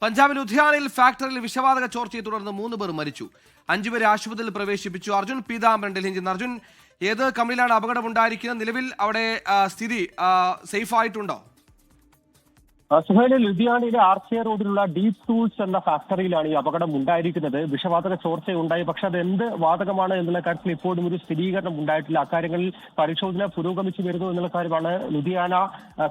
പഞ്ചാബ് ലുധിയാനയിൽ ഫാക്ടറിയിൽ വിഷവാതക ചോർച്ചയെ തുടർന്ന് 3 പേർ മരിച്ചു. 5 പേരെ ആശുപത്രിയിൽ പ്രവേശിപ്പിച്ചു. അർജുൻ പീതാംബരൻ ഡൽഹിയിൽ നിന്ന്. അർജുൻ, ഏത് കമ്പനിയിലാണ് അപകടമുണ്ടായിരിക്കുന്നത്? നിലവിൽ അവിടെ സ്ഥിതി സേഫ് ആയിട്ടുണ്ടോ? സുഹൈൽ, ലുധിയാനയിലെ ആർസിയ റോഡിലുള്ള ഡീപ് ടൂൾസ് എന്ന ഫാക്ടറിയിലാണ് ഈ അപകടം ഉണ്ടായിരിക്കുന്നത്. വിഷവാതക ചോർച്ചയുണ്ടായി, പക്ഷെ അത് എന്ത് വാതകമാണ് എന്നുള്ള കാര്യത്തിൽ ഇപ്പോഴും ഒരു സ്ഥിരീകരണം ഉണ്ടായിട്ടില്ല. അക്കാര്യങ്ങളിൽ പരിശോധന പുരോഗമിച്ചു വരുന്നു എന്നുള്ള കാര്യമാണ് ലുധിയാന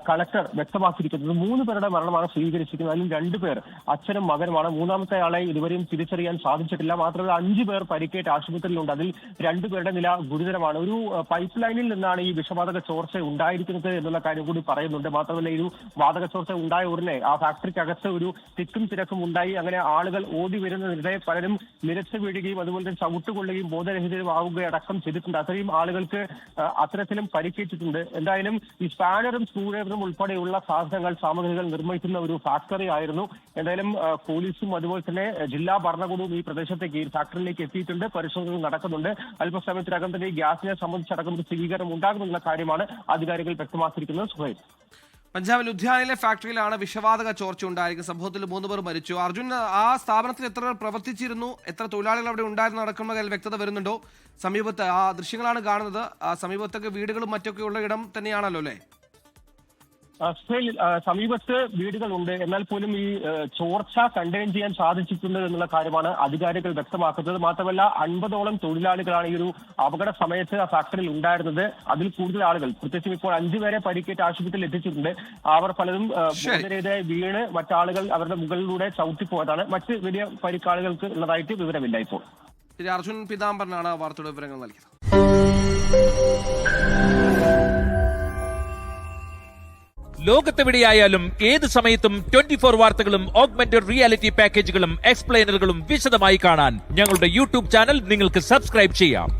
കളക്ടർ വ്യക്തമാക്കിയിരിക്കുന്നത്. 3 പേരുടെ മരണമാണ് സ്ഥിരീകരിച്ചിരിക്കുന്നത്. അതിൽ 2 പേർ അച്ഛനും മകനുമാണ്. മൂന്നാമത്തെ ആളെ ഇതുവരെയും തിരിച്ചറിയാൻ സാധിച്ചിട്ടില്ല. മാത്രമല്ല 5 പേർ പരിക്കേറ്റ് ആശുപത്രിയിലുണ്ട്. അതിൽ 2 പേരുടെ നില ഗുരുതരമാണ്. ഒരു പൈപ്പ് ലൈനിൽ നിന്നാണ് ഈ വിഷവാതക ചോർച്ച ഉണ്ടായിരിക്കുന്നത് എന്നുള്ള കാര്യം കൂടി പറയുന്നുണ്ട്. മാത്രമല്ല ഈ വാതക ചോർച്ച ഉണ്ടായ ഉടനെ ആ ഫാക്ടറിക്കകത്ത് ഒരു തിക്കും തിരക്കും ഉണ്ടായി. അങ്ങനെ ആളുകൾ ഓടി വരുന്നതിനിടെ പലരും നിരച്ച് വീഴുകയും അതുപോലെ തന്നെ ചവിട്ടുകൊള്ളുകയും ബോധരഹിതമാവുകയടക്കം ചെയ്തിട്ടുണ്ട്. അത്രയും ആളുകൾക്ക് അത്തരത്തിലും പരിക്കേറ്റിട്ടുണ്ട്. എന്തായാലും ഈ സ്പാനറും സ്ക്രൂ ഡ്രൈവറും ഉൾപ്പെടെയുള്ള സാമഗ്രികൾ നിർമ്മിക്കുന്ന ഒരു ഫാക്ടറി ആയിരുന്നു. എന്തായാലും പോലീസും അതുപോലെ തന്നെ ജില്ലാ ഭരണകൂടവും ഈ പ്രദേശത്തേക്ക് ഈ ഫാക്ടറിയിലേക്ക് എത്തിയിട്ടുണ്ട്. പരിശോധന നടക്കുന്നുണ്ട്. അല്പസമയത്തിനകം തന്നെ ഈ ഗ്യാസിനെ സംബന്ധിച്ചടക്കം ഒരു സ്ഥിരീകരണം ഉണ്ടാകുമെന്നുള്ള കാര്യമാണ് അധികാരികൾ വ്യക്തമാക്കിയിരിക്കുന്നത്. സുഹൈൽ, പഞ്ചാബ് ലുധിയാനയിലെ ഫാക്ടറിയിലാണ് വിഷവാതക ചോർച്ച ഉണ്ടായിരിക്കുന്നത്. സംഭവത്തിൽ 3 പേർ മരിച്ചു. അർജുൻ, ആ സ്ഥാപനത്തിൽ എത്ര പേർ പ്രവർത്തിച്ചിരുന്നു? എത്ര തൊഴിലാളികൾ അവിടെ ഉണ്ടായിരുന്നു നടക്കുന്ന കാര്യം വ്യക്തത വരുന്നുണ്ടോ? സമീപത്ത് ആ ദൃശ്യങ്ങളാണ് കാണുന്നത്. സമീപത്തൊക്കെ വീടുകളും മറ്റൊക്കെ ഉള്ള ഇടം തന്നെയാണല്ലോ അല്ലേ? സമീപത്ത് വീടുകളുണ്ട്. എന്നാൽ പോലും ഈ ചോർച്ച കണ്ടെയ്ൻ ചെയ്യാൻ സാധിച്ചിട്ടുണ്ട് എന്നുള്ള കാര്യമാണ് അധികാരികൾ വ്യക്തമാക്കുന്നത്. മാത്രമല്ല 50ഓളം തൊഴിലാളികളാണ് ഈ ഒരു അപകട സമയത്ത് ആ ഫാക്ടറിയിൽ ഉണ്ടായിരുന്നത്. അതിൽ കൂടുതൽ ആളുകൾ, പ്രത്യേകിച്ചും ഇപ്പോൾ 5 പേരെ പരിക്കേറ്റ് ആശുപത്രിയിൽ എത്തിച്ചിട്ടുണ്ട്. അവർ പലരും ബോധരഹിതരായി വീണ് മറ്റാളുകൾ അവരുടെ മുകളിലൂടെ ചവിട്ടിപ്പോയതാണ്. മറ്റ് വലിയ പരിക്കാളുകൾക്ക് ഉള്ളതായിട്ട് വിവരമില്ല ഇപ്പോൾ. അർജുൻ പീതാംബരനാണ് വാർത്തയുടെ വിവരങ്ങൾ നൽകിയത്. ലോകത്തെവിടെയായാലും ഏത് സമയത്തും 24 വാർത്തകളും ഓഗ്മെന്റഡ് റിയാലിറ്റി പാക്കേജുകളും എക്സ്പ്ലെയിനറുകളും വിശദമായി കാണാൻ ഞങ്ങളുടെ യൂട്യൂബ് ചാനൽ നിങ്ങൾക്ക് സബ്സ്ക്രൈബ് ചെയ്യാം.